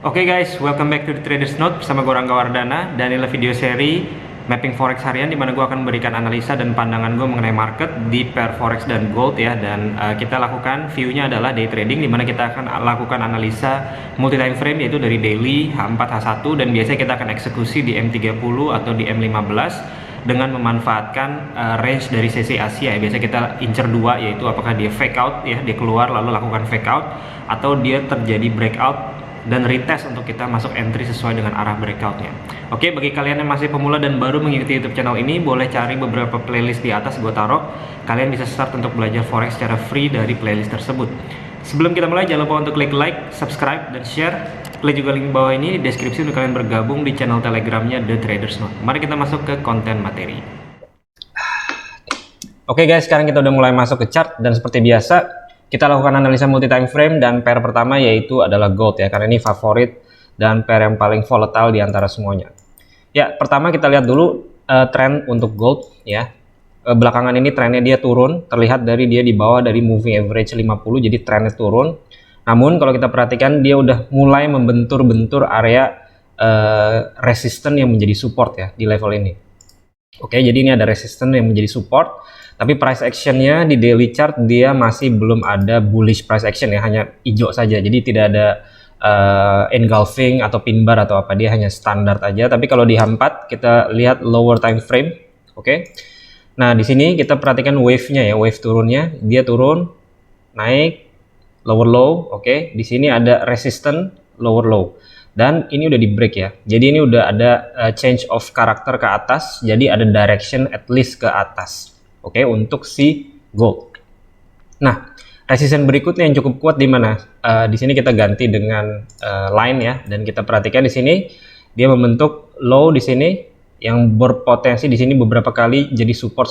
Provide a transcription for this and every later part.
Oke guys, welcome back to the Traders Note bersama gue Rangga Wardana, dan inilah video seri mapping forex harian di mana gue akan memberikan analisa dan pandangan gue mengenai market di pair forex dan gold ya. Dan kita lakukan view-nya adalah day trading, di mana kita akan lakukan analisa multi time frame, yaitu dari daily, H4, H1, dan biasanya kita akan eksekusi di M30 atau di M15 dengan memanfaatkan range dari sesi Asia ya. Biasanya kita incer dua, yaitu apakah dia fake out ya, dia keluar lalu lakukan fake out, atau dia terjadi breakout dan retest untuk kita masuk entry sesuai dengan arah breakoutnya. Oke, bagi kalian yang masih pemula dan baru mengikuti YouTube channel ini, boleh cari beberapa playlist di atas gue taruh. Kalian bisa start untuk belajar forex secara free dari playlist tersebut. Sebelum kita mulai, jangan lupa untuk klik like, subscribe, dan share. Klik juga link bawah ini di deskripsi untuk kalian bergabung di channel telegramnya The Traders Note. Mari kita masuk ke konten materi. Oke guys, sekarang kita udah mulai masuk ke chart, dan seperti biasa kita lakukan analisa multi time frame, dan pair pertama yaitu adalah gold ya, karena ini favorit dan pair yang paling volatile di antara semuanya. Ya, pertama kita lihat dulu tren untuk gold ya. Belakangan ini trennya dia turun, terlihat dari dia di bawah dari moving average 50, jadi trennya turun. Namun kalau kita perhatikan, dia udah mulai membentur-bentur area resisten yang menjadi support ya di level ini. Oke, jadi ini ada resisten yang menjadi support, tapi price actionnya di daily chart dia masih belum ada bullish price action ya, hanya hijau saja. Jadi tidak ada engulfing atau pin bar atau apa, dia hanya standar aja. Tapi kalau di H4 kita lihat lower time frame, oke. Nah di sini kita perhatikan wave-nya ya, wave turunnya, dia turun, naik, lower low, oke. Di sini ada resistance, lower low. Dan ini udah di break ya, jadi ini udah ada change of karakter ke atas, jadi ada direction at least ke atas, oke, untuk si gold. Nah, resisten berikutnya yang cukup kuat di mana? Di sini kita ganti dengan line ya, dan kita perhatikan di sini dia membentuk low di sini yang berpotensi di sini beberapa kali jadi support.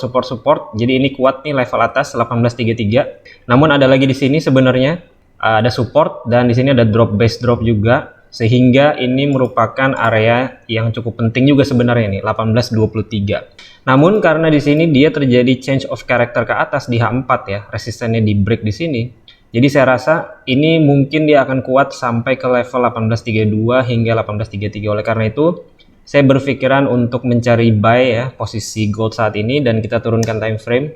Jadi ini kuat nih level atas 1833. Namun ada lagi di sini sebenarnya ada support, dan di sini ada drop base drop juga. Sehingga ini merupakan area yang cukup penting juga sebenarnya nih, 1823. Namun karena di sini dia terjadi change of character ke atas di H4 ya, resistennya di break di sini. Jadi saya rasa ini mungkin dia akan kuat sampai ke level 1832 hingga 1833. Oleh karena itu, saya berpikiran untuk mencari buy ya posisi gold saat ini, dan kita turunkan time frame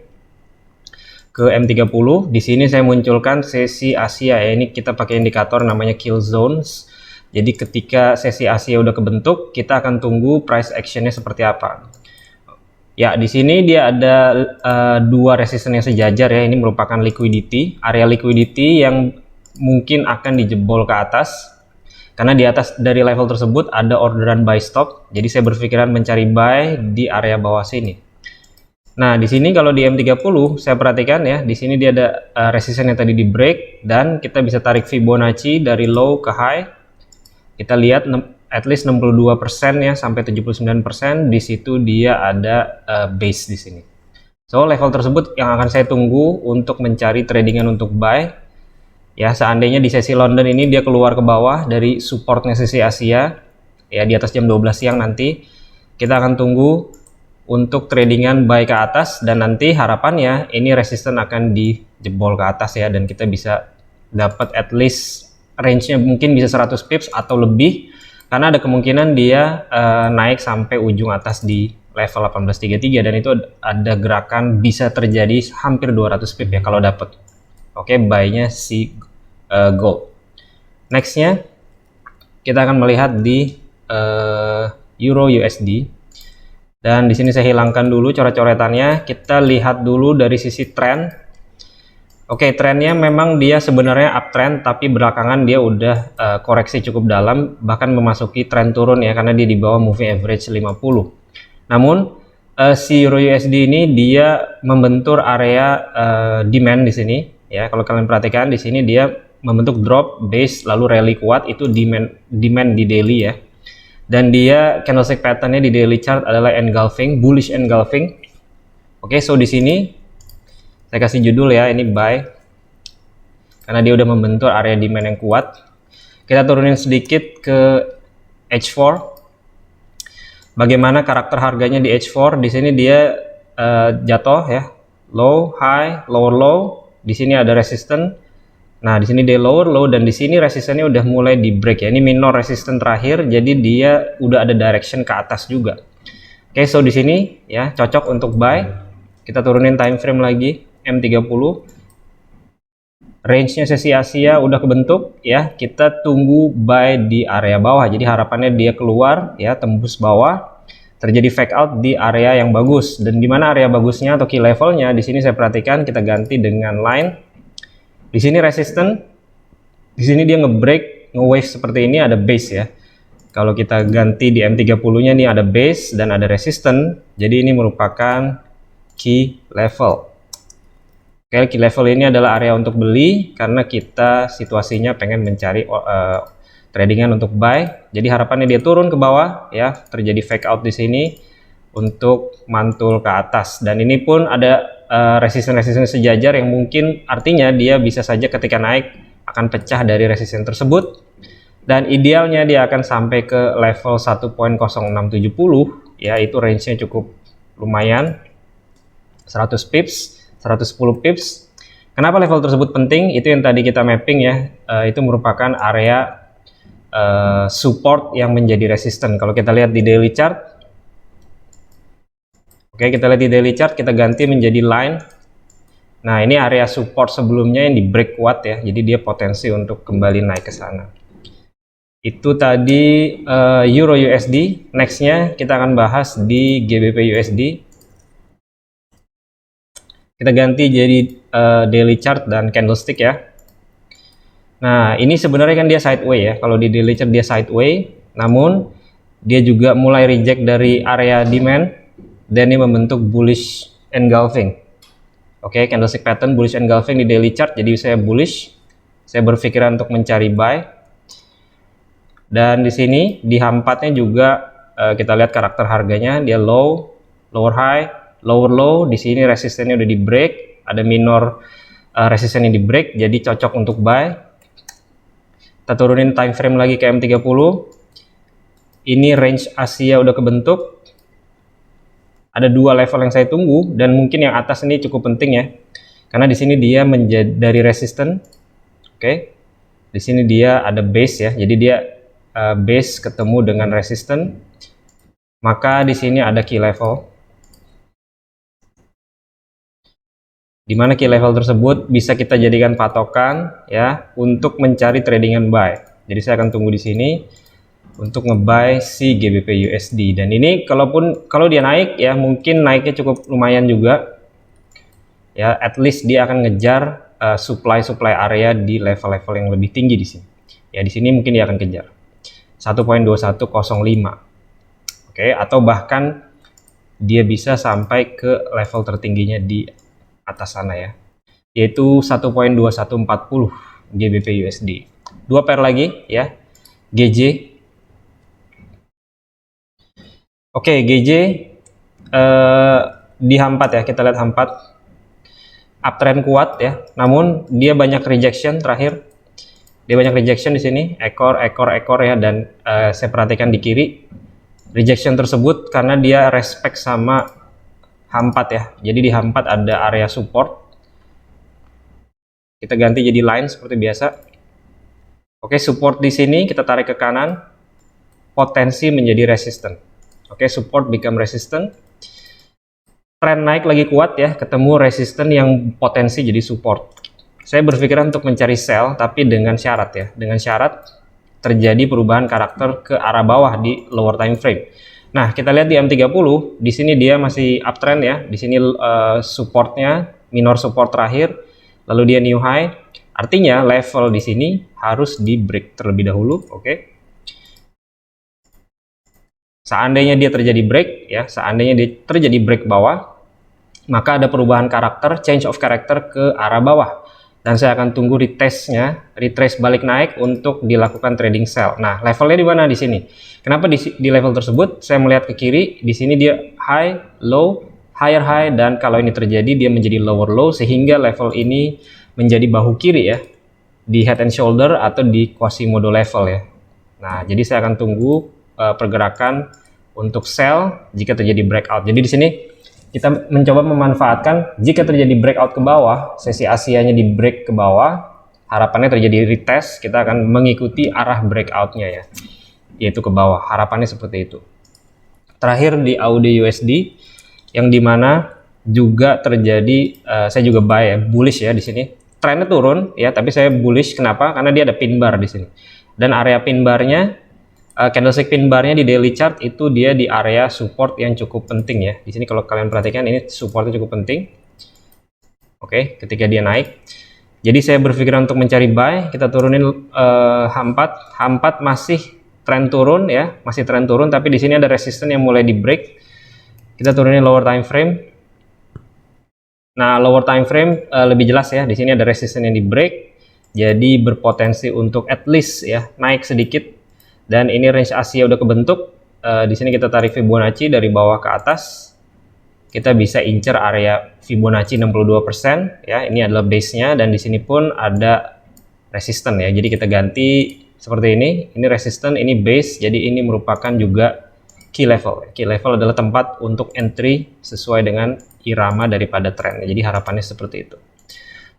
ke M30. Di sini saya munculkan sesi Asia ya. Ini kita pakai indikator namanya kill zones. Jadi ketika sesi Asia udah kebentuk, kita akan tunggu price actionnya seperti apa. Ya, di sini dia ada dua resisten yang sejajar ya. Ini merupakan liquidity, area liquidity yang mungkin akan dijebol ke atas. Karena di atas dari level tersebut ada orderan buy stop. Jadi saya berpikiran mencari buy di area bawah sini. Nah, di sini kalau di M30 saya perhatikan ya, di sini dia ada resisten yang tadi di break, dan kita bisa tarik Fibonacci dari low ke high. Kita lihat at least 62% ya sampai 79%, di situ dia ada base di sini. So level tersebut yang akan saya tunggu untuk mencari tradingan untuk buy. Ya, seandainya di sesi London ini dia keluar ke bawah dari supportnya sesi Asia ya di atas jam 12 siang, nanti kita akan tunggu untuk tradingan buy ke atas, dan nanti harapannya ini resisten akan dijebol ke atas ya, dan kita bisa dapat at least range-nya mungkin bisa 100 pips atau lebih, karena ada kemungkinan dia naik sampai ujung atas di level 1833, dan itu ada gerakan bisa terjadi hampir 200 pips ya kalau dapat. Oke, buy-nya si gold. Next-nya kita akan melihat di Euro USD, dan di sini saya hilangkan dulu coret-coretannya. Kita lihat dulu dari sisi tren. Oke, trennya memang dia sebenarnya uptrend, tapi belakangan dia udah koreksi cukup dalam, bahkan memasuki tren turun ya, karena dia di bawah moving average 50. Namun si Euro USD ini dia membentur area demand di sini ya. Kalau kalian perhatikan di sini dia membentuk drop base lalu rally kuat, itu demand di daily ya. Dan dia candlestick patternnya di daily chart adalah engulfing, bullish engulfing. Oke, so di sini saya kasih judul ya, ini buy, karena dia udah membentuk area demand yang kuat. Kita turunin sedikit ke H4. Bagaimana karakter harganya di H4? Di sini dia jatuh ya, low, high, lower low. Di sini ada resistance, Nah, di sini dia lower low dan di sini resistannya udah mulai di break ya. Ini minor resistance terakhir, jadi dia udah ada direction ke atas juga. Oke, so di sini ya cocok untuk buy. Kita turunin time frame lagi M30. Range-nya sesi Asia udah kebentuk ya. Kita tunggu buy di area bawah. Jadi harapannya dia keluar ya, tembus bawah. Terjadi fake out di area yang bagus. Dan di mana area bagusnya atau key levelnya? Di sini saya perhatikan kita ganti dengan line. Di sini resistance, di sini dia nge-break, nge-wave seperti ini, ada base ya. Kalau kita ganti di M30-nya nih ada base dan ada resistance, jadi ini merupakan key level. Oke, key level ini adalah area untuk beli karena kita situasinya pengen mencari tradingan untuk buy. Jadi harapannya dia turun ke bawah ya, terjadi fake out di sini untuk mantul ke atas. Dan ini pun ada resistance sejajar yang mungkin artinya dia bisa saja ketika naik akan pecah dari resistance tersebut, dan idealnya dia akan sampai ke level 1.0670 ya, itu range-nya cukup lumayan, 100 pips, 110 pips. Kenapa level tersebut penting? Itu yang tadi kita mapping ya, itu merupakan area support yang menjadi resistance. Kalau kita lihat di daily chart, oke, kita lihat di daily chart, kita ganti menjadi line. Nah, ini area support sebelumnya yang di break kuat ya, jadi dia potensi untuk kembali naik ke sana. Itu tadi Euro USD. Nextnya kita akan bahas di GBP USD. Kita ganti jadi daily chart dan candlestick ya. Nah, ini sebenarnya kan dia sideway ya. Kalau di daily chart dia sideway, namun dia juga mulai reject dari area demand. Dan ini membentuk bullish engulfing. Oke, candlestick pattern bullish engulfing di daily chart. Jadi saya bullish. Saya berpikiran untuk mencari buy. Dan di sini di H4-nya juga kita lihat karakter harganya, dia low, lower high, lower low. Di sini resistennya udah di break, ada minor resisten yang di break, jadi cocok untuk buy. Kita turunin time frame lagi ke M30. Ini range Asia udah kebentuk. Ada dua level yang saya tunggu, dan mungkin yang atas ini cukup penting ya, karena di sini dia menjadi dari resisten. Oke, di sini dia ada base ya, jadi dia base ketemu dengan resisten, maka di sini ada key level, dimana key level tersebut bisa kita jadikan patokan ya untuk mencari tradingan buy. Jadi saya akan tunggu di sini untuk nge-buy si GBP USD, dan ini kalau dia naik ya, mungkin naiknya cukup lumayan juga ya, at least dia akan ngejar supply area di level-level yang lebih tinggi di sini ya. Di sini mungkin dia akan kejar 1.2105, oke, atau bahkan dia bisa sampai ke level tertingginya di atas sana ya, yaitu 1.2140 GBP USD. Dua pair lagi ya, GJ. Oke, GJ di H4 ya, kita lihat H4 uptrend kuat ya, namun dia banyak rejection terakhir. Dia banyak rejection di sini, ekor ya, dan saya perhatikan di kiri rejection tersebut karena dia respect sama H4 ya. Jadi di H4 ada area support. Kita ganti jadi line seperti biasa. Oke, support di sini kita tarik ke kanan, potensi menjadi resistant. Oke, support become resistant. Trend naik lagi kuat ya, ketemu resistant yang potensi jadi support. Saya berpikiran untuk mencari sell, tapi dengan syarat ya, dengan syarat terjadi perubahan karakter ke arah bawah di lower time frame. Nah, kita lihat di M30, di sini dia masih uptrend ya. Di sini supportnya minor support terakhir, lalu dia new high. Artinya level di sini harus di break terlebih dahulu, oke. Seandainya dia terjadi break ya, seandainya dia terjadi break bawah, maka ada perubahan karakter, change of character ke arah bawah. Dan saya akan tunggu retrace balik naik untuk dilakukan trading sell. Nah, levelnya di mana di sini? Kenapa di level tersebut saya melihat ke kiri, di sini dia high, low, higher high, dan kalau ini terjadi dia menjadi lower low, sehingga level ini menjadi bahu kiri ya, di head and shoulder atau di Quasimodo level ya. Nah, jadi saya akan tunggu pergerakan untuk sell jika terjadi breakout. Jadi di sini kita mencoba memanfaatkan jika terjadi breakout ke bawah, sesi Asianya di break ke bawah, harapannya terjadi retest, kita akan mengikuti arah breakout-nya ya, yaitu ke bawah. Harapannya seperti itu. Terakhir di AUD USD, yang dimana juga terjadi, saya juga buy ya, bullish ya di sini. Trennya turun ya, tapi saya bullish. Kenapa? Karena dia ada pin bar di sini. Dan area pin barnya, candlestick pin barnya di daily chart itu dia di area support yang cukup penting ya. Di sini kalau kalian perhatikan ini supportnya cukup penting. Oke, ketika dia naik. Jadi saya berpikiran untuk mencari buy. Kita turunin H4. H4 masih tren turun ya, masih tren turun. Tapi di sini ada resistance yang mulai di break. Kita turunin lower time frame. Nah, lower time frame lebih jelas ya. Di sini ada resistance yang di break. Jadi berpotensi untuk at least ya naik sedikit. Dan ini range Asia udah kebentuk. Di sini kita tarik Fibonacci dari bawah ke atas. Kita bisa incer area Fibonacci 62% ya. Ini adalah base-nya dan di sini pun ada resistance ya. Jadi kita ganti seperti ini. Ini resistance, ini base. Jadi ini merupakan juga key level. Key level adalah tempat untuk entry sesuai dengan irama daripada trennya. Jadi harapannya seperti itu.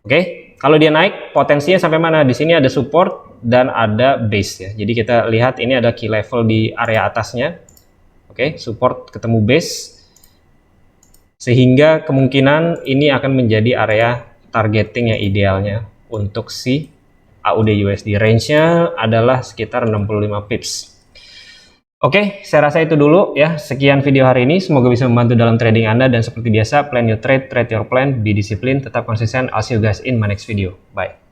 Oke, kalau dia naik potensinya sampai mana? Di sini ada support dan ada base ya. Jadi kita lihat ini ada key level di area atasnya. Oke, support ketemu base. Sehingga kemungkinan ini akan menjadi area targeting yang idealnya untuk si AUD USD. Range-nya adalah sekitar 65 pips. Oke, saya rasa itu dulu ya. Sekian video hari ini. Semoga bisa membantu dalam trading Anda. Dan seperti biasa, plan your trade, trade your plan, be disciplined, tetap konsisten. I'll see you guys in my next video. Bye.